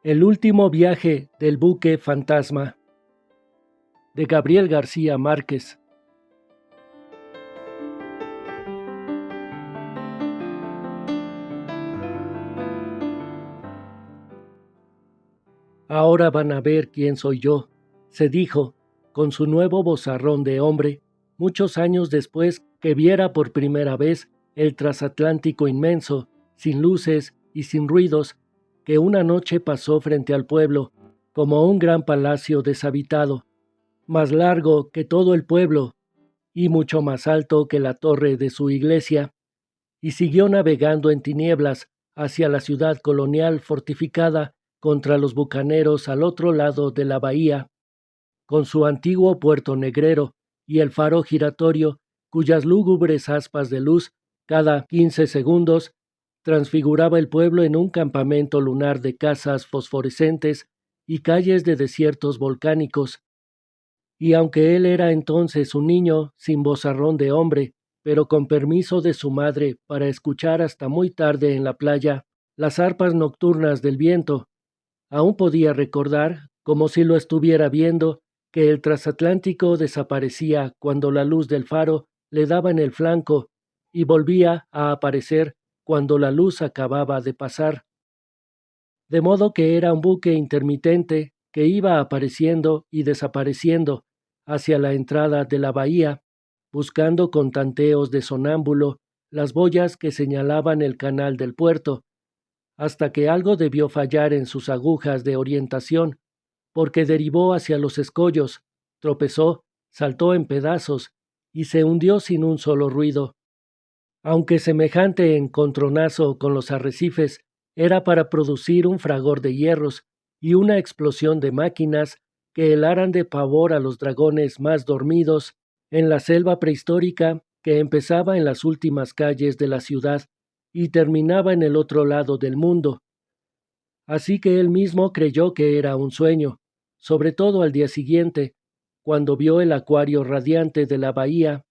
El último viaje del buque fantasma, de Gabriel García Márquez. Ahora van a ver quién soy yo, se dijo, con su nuevo vozarrón de hombre, muchos años después que viera por primera vez el transatlántico inmenso, sin luces y sin ruidos, que una noche pasó frente al pueblo, como un gran palacio deshabitado, más largo que todo el pueblo, y mucho más alto que la torre de su iglesia, y siguió navegando en tinieblas hacia la ciudad colonial fortificada contra los bucaneros al otro lado de la bahía, con su antiguo puerto negrero y el faro giratorio, cuyas lúgubres aspas de luz, cada 15 segundos, transfiguraba el pueblo en un campamento lunar de casas fosforescentes y calles de desiertos volcánicos. Y aunque él era entonces un niño sin vozarrón de hombre, pero con permiso de su madre para escuchar hasta muy tarde en la playa las arpas nocturnas del viento, aún podía recordar, como si lo estuviera viendo, que el transatlántico desaparecía cuando la luz del faro le daba en el flanco y volvía a aparecer cuando la luz acababa de pasar. De modo que era un buque intermitente que iba apareciendo y desapareciendo hacia la entrada de la bahía, buscando con tanteos de sonámbulo las boyas que señalaban el canal del puerto, hasta que algo debió fallar en sus agujas de orientación, porque derivó hacia los escollos, tropezó, saltó en pedazos y se hundió sin un solo ruido. Aunque semejante encontronazo con los arrecifes era para producir un fragor de hierros y una explosión de máquinas que helaran de pavor a los dragones más dormidos en la selva prehistórica que empezaba en las últimas calles de la ciudad y terminaba en el otro lado del mundo. Así que él mismo creyó que era un sueño, sobre todo al día siguiente, cuando vio el acuario radiante de la bahía,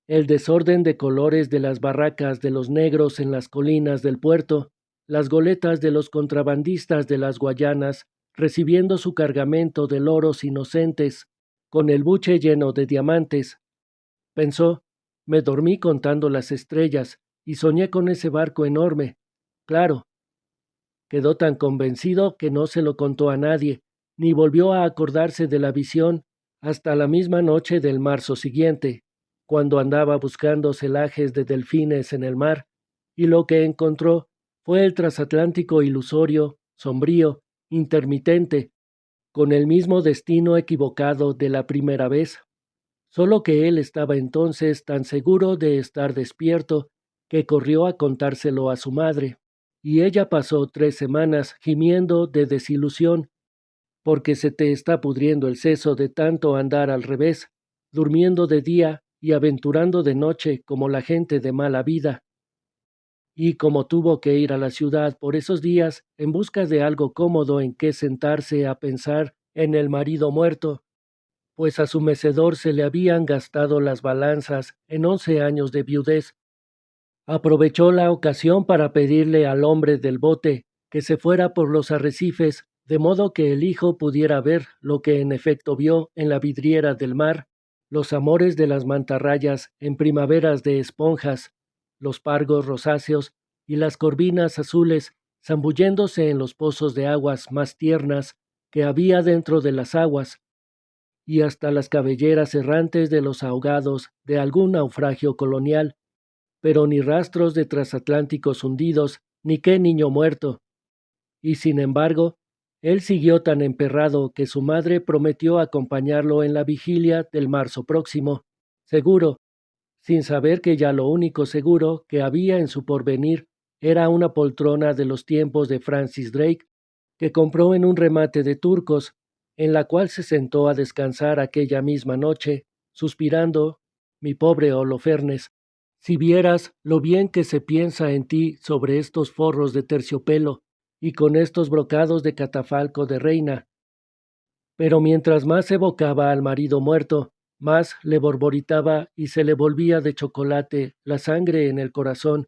el desorden de colores de las barracas de los negros en las colinas del puerto, las goletas de los contrabandistas de las Guayanas, recibiendo su cargamento de loros inocentes, con el buche lleno de diamantes. Pensó, me dormí contando las estrellas y soñé con ese barco enorme. Claro. Quedó tan convencido que no se lo contó a nadie, ni volvió a acordarse de la visión hasta la misma noche del marzo siguiente, cuando andaba buscando celajes de delfines en el mar, y lo que encontró fue el transatlántico ilusorio, sombrío, intermitente, con el mismo destino equivocado de la primera vez. Solo que él estaba entonces tan seguro de estar despierto que corrió a contárselo a su madre, y ella pasó 3 semanas gimiendo de desilusión, porque se te está pudriendo el seso de tanto andar al revés, durmiendo de día y aventurando de noche como la gente de mala vida. Y como tuvo que ir a la ciudad por esos días en busca de algo cómodo en que sentarse a pensar en el marido muerto, pues a su mecedor se le habían gastado las balanzas en 11 años de viudez, aprovechó la ocasión para pedirle al hombre del bote que se fuera por los arrecifes, de modo que el hijo pudiera ver lo que en efecto vio en la vidriera del mar, los amores de las mantarrayas en primaveras de esponjas, los pargos rosáceos y las corvinas azules zambulléndose en los pozos de aguas más tiernas que había dentro de las aguas, y hasta las cabelleras errantes de los ahogados de algún naufragio colonial, pero ni rastros de transatlánticos hundidos, ni qué niño muerto. Y sin embargo, él siguió tan emperrado que su madre prometió acompañarlo en la vigilia del marzo próximo, seguro, sin saber que ya lo único seguro que había en su porvenir era una poltrona de los tiempos de Francis Drake, que compró en un remate de turcos, en la cual se sentó a descansar aquella misma noche, suspirando, mi pobre Holofernes, si vieras lo bien que se piensa en ti sobre estos forros de terciopelo y con estos brocados de catafalco de reina. Pero mientras más evocaba al marido muerto, más le borboritaba y se le volvía de chocolate la sangre en el corazón,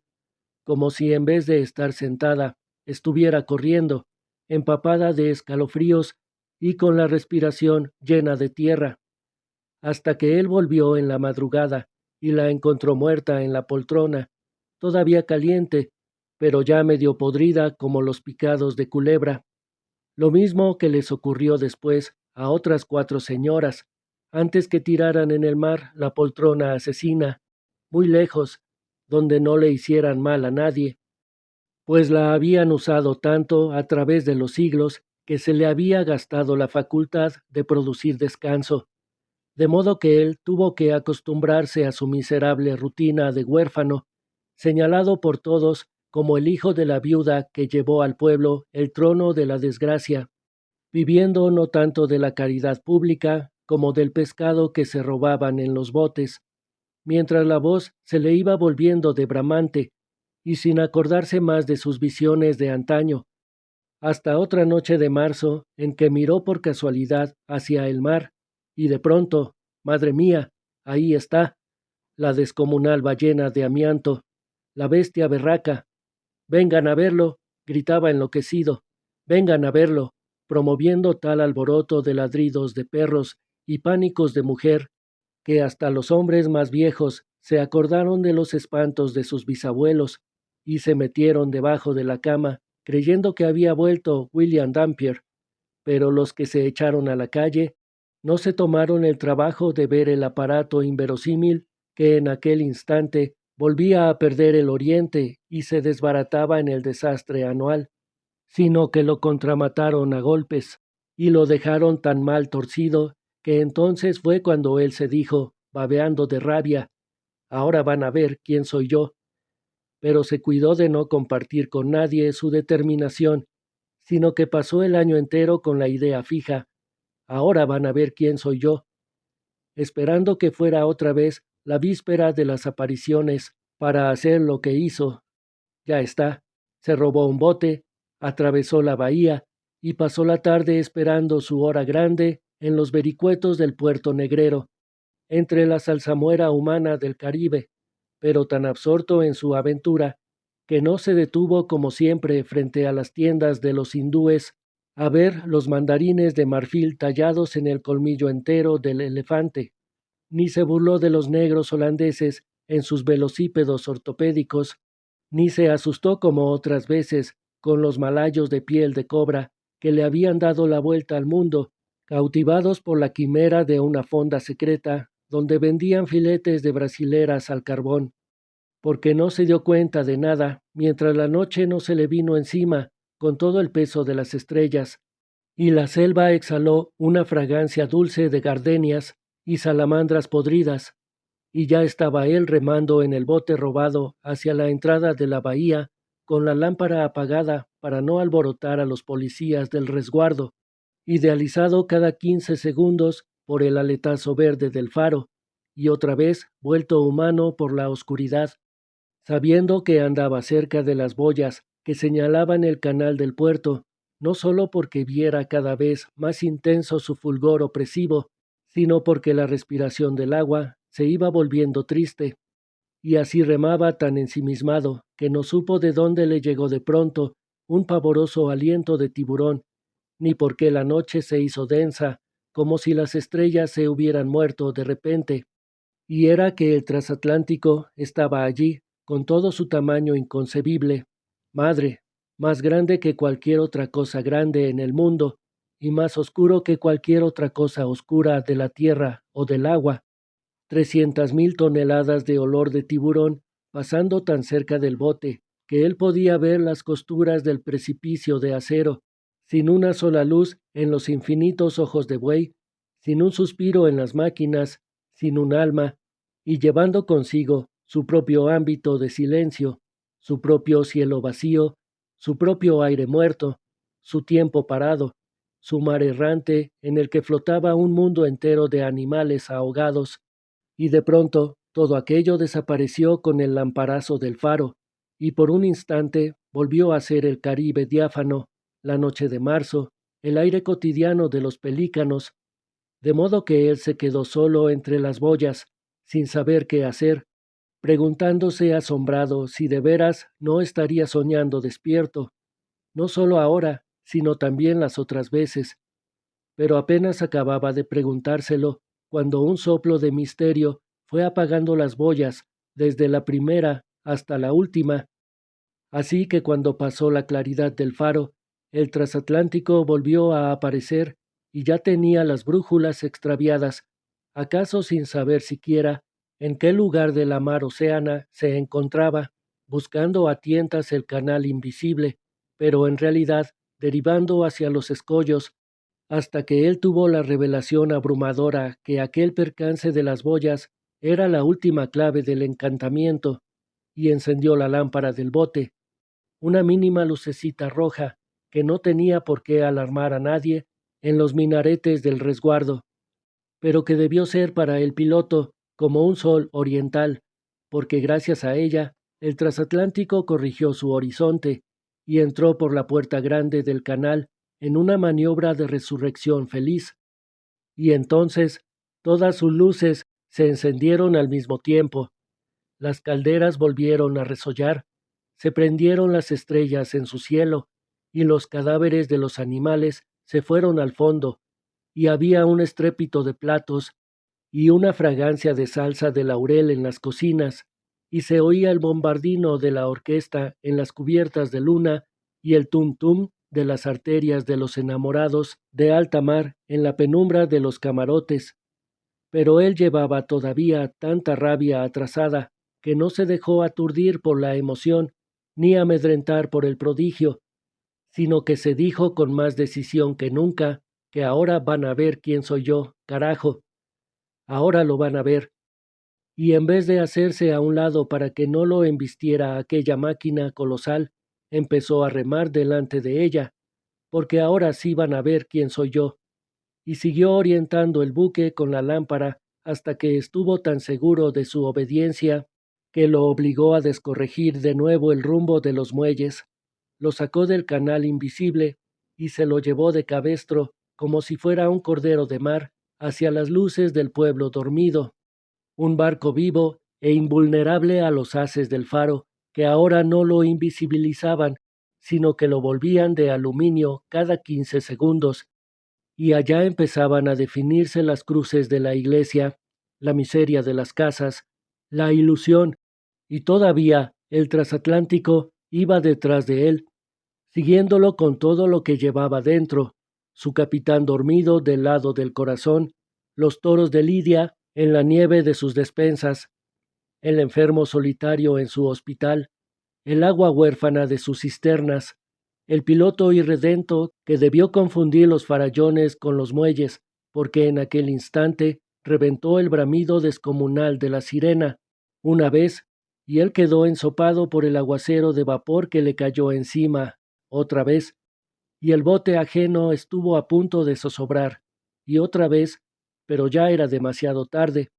como si en vez de estar sentada, estuviera corriendo, empapada de escalofríos y con la respiración llena de tierra, hasta que él volvió en la madrugada y la encontró muerta en la poltrona, todavía caliente, pero ya medio podrida como los picados de culebra. Lo mismo que les ocurrió después a otras 4 señoras, antes que tiraran en el mar la poltrona asesina, muy lejos, donde no le hicieran mal a nadie, pues la habían usado tanto a través de los siglos que se le había gastado la facultad de producir descanso, de modo que él tuvo que acostumbrarse a su miserable rutina de huérfano, señalado por todos como el hijo de la viuda que llevó al pueblo el trono de la desgracia, viviendo no tanto de la caridad pública como del pescado que se robaban en los botes, mientras la voz se le iba volviendo de bramante, y sin acordarse más de sus visiones de antaño, hasta otra noche de marzo en que miró por casualidad hacia el mar, y de pronto, madre mía, ahí está, la descomunal ballena de amianto, la bestia berraca. Vengan a verlo, gritaba enloquecido, vengan a verlo, promoviendo tal alboroto de ladridos de perros y pánicos de mujer, que hasta los hombres más viejos se acordaron de los espantos de sus bisabuelos y se metieron debajo de la cama, creyendo que había vuelto William Dampier, pero los que se echaron a la calle no se tomaron el trabajo de ver el aparato inverosímil que en aquel instante volvía a perder el oriente y se desbarataba en el desastre anual, sino que lo contramataron a golpes y lo dejaron tan mal torcido que entonces fue cuando él se dijo, babeando de rabia, ahora van a ver quién soy yo, pero se cuidó de no compartir con nadie su determinación, sino que pasó el año entero con la idea fija, ahora van a ver quién soy yo, esperando que fuera otra vez la víspera de las apariciones para hacer lo que hizo. Ya está, se robó un bote, atravesó la bahía y pasó la tarde esperando su hora grande en los vericuetos del puerto negrero, entre la salsamuera humana del Caribe, pero tan absorto en su aventura que no se detuvo como siempre frente a las tiendas de los hindúes a ver los mandarines de marfil tallados en el colmillo entero del elefante, ni se burló de los negros holandeses en sus velocípedos ortopédicos, ni se asustó como otras veces con los malayos de piel de cobra que le habían dado la vuelta al mundo, cautivados por la quimera de una fonda secreta donde vendían filetes de brasileras al carbón, porque no se dio cuenta de nada mientras la noche no se le vino encima con todo el peso de las estrellas, y la selva exhaló una fragancia dulce de gardenias y salamandras podridas, y ya estaba él remando en el bote robado hacia la entrada de la bahía, con la lámpara apagada para no alborotar a los policías del resguardo, idealizado cada 15 segundos por el aletazo verde del faro, y otra vez vuelto humano por la oscuridad, sabiendo que andaba cerca de las boyas que señalaban el canal del puerto, no sólo porque viera cada vez más intenso su fulgor opresivo, sino porque la respiración del agua se iba volviendo triste, y así remaba tan ensimismado que no supo de dónde le llegó de pronto un pavoroso aliento de tiburón, ni por qué la noche se hizo densa, como si las estrellas se hubieran muerto de repente, y era que el transatlántico estaba allí, con todo su tamaño inconcebible, madre, más grande que cualquier otra cosa grande en el mundo, y más oscuro que cualquier otra cosa oscura de la tierra o del agua, 300.000 toneladas de olor de tiburón pasando tan cerca del bote que él podía ver las costuras del precipicio de acero, sin una sola luz en los infinitos ojos de buey, sin un suspiro en las máquinas, sin un alma, y llevando consigo su propio ámbito de silencio, su propio cielo vacío, su propio aire muerto, su tiempo parado, su mar errante en el que flotaba un mundo entero de animales ahogados, y de pronto todo aquello desapareció con el lamparazo del faro, y por un instante volvió a ser el Caribe diáfano, la noche de marzo, el aire cotidiano de los pelícanos, de modo que él se quedó solo entre las boyas, sin saber qué hacer, preguntándose asombrado si de veras no estaría soñando despierto, no solo ahora, sino también las otras veces. Pero apenas acababa de preguntárselo, cuando un soplo de misterio fue apagando las boyas, desde la primera hasta la última. Así que cuando pasó la claridad del faro, el transatlántico volvió a aparecer y ya tenía las brújulas extraviadas, acaso sin saber siquiera en qué lugar de la mar océana se encontraba, buscando a tientas el canal invisible, pero en realidad derivando hacia los escollos, hasta que él tuvo la revelación abrumadora que aquel percance de las boyas era la última clave del encantamiento, y encendió la lámpara del bote, una mínima lucecita roja que no tenía por qué alarmar a nadie en los minaretes del resguardo, pero que debió ser para el piloto como un sol oriental, porque gracias a ella el transatlántico corrigió su horizonte y entró por la puerta grande del canal en una maniobra de resurrección feliz. Y entonces todas sus luces se encendieron al mismo tiempo, las calderas volvieron a resollar, se prendieron las estrellas en su cielo, y los cadáveres de los animales se fueron al fondo, y había un estrépito de platos y una fragancia de salsa de laurel en las cocinas, y se oía el bombardino de la orquesta en las cubiertas de luna y el tum-tum de las arterias de los enamorados de alta mar en la penumbra de los camarotes. Pero él llevaba todavía tanta rabia atrasada que no se dejó aturdir por la emoción ni amedrentar por el prodigio, sino que se dijo con más decisión que nunca que ahora van a ver quién soy yo, carajo, ahora lo van a ver. Y en vez de hacerse a un lado para que no lo embistiera aquella máquina colosal, empezó a remar delante de ella, porque ahora sí van a ver quién soy yo, y siguió orientando el buque con la lámpara hasta que estuvo tan seguro de su obediencia que lo obligó a descorregir de nuevo el rumbo de los muelles, lo sacó del canal invisible y se lo llevó de cabestro como si fuera un cordero de mar hacia las luces del pueblo dormido, un barco vivo e invulnerable a los haces del faro que ahora no lo invisibilizaban, sino que lo volvían de aluminio cada 15 segundos, y allá empezaban a definirse las cruces de la iglesia, la miseria de las casas, la ilusión, y todavía el transatlántico iba detrás de él, siguiéndolo con todo lo que llevaba dentro, su capitán dormido del lado del corazón, los toros de Lidia en la nieve de sus despensas, el enfermo solitario en su hospital, el agua huérfana de sus cisternas, el piloto irredento que debió confundir los farallones con los muelles, porque en aquel instante reventó el bramido descomunal de la sirena, una vez, y él quedó ensopado por el aguacero de vapor que le cayó encima, otra vez, y el bote ajeno estuvo a punto de zozobrar, y otra vez, pero ya era demasiado tarde,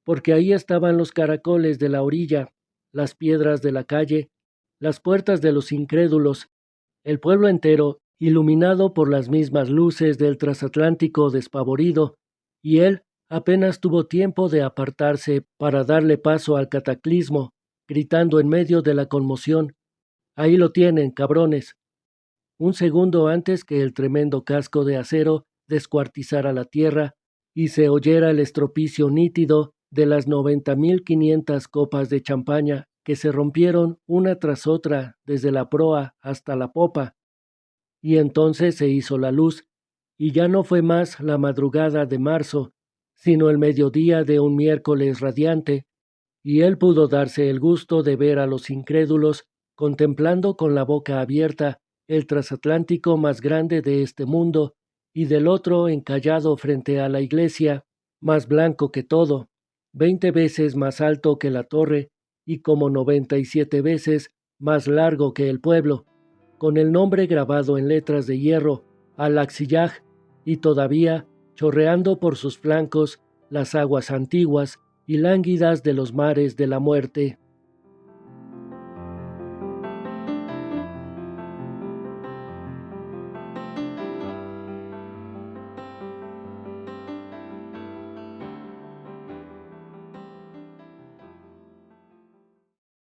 porque ahí estaban los caracoles de la orilla, las piedras de la calle, las puertas de los incrédulos, el pueblo entero, iluminado por las mismas luces del transatlántico despavorido, y él apenas tuvo tiempo de apartarse para darle paso al cataclismo, gritando en medio de la conmoción: «Ahí lo tienen, cabrones», un segundo antes que el tremendo casco de acero descuartizara la tierra y se oyera el estropicio nítido de las 90.500 copas de champaña que se rompieron una tras otra desde la proa hasta la popa. Y entonces se hizo la luz, y ya no fue más la madrugada de marzo, sino el mediodía de un miércoles radiante, y él pudo darse el gusto de ver a los incrédulos contemplando con la boca abierta el transatlántico más grande de este mundo, y del otro encallado frente a la iglesia, más blanco que todo, 20 veces más alto que la torre, y como 97 veces más largo que el pueblo, con el nombre grabado en letras de hierro, Al-Aqsiyah, y todavía chorreando por sus flancos las aguas antiguas y lánguidas de los mares de la muerte.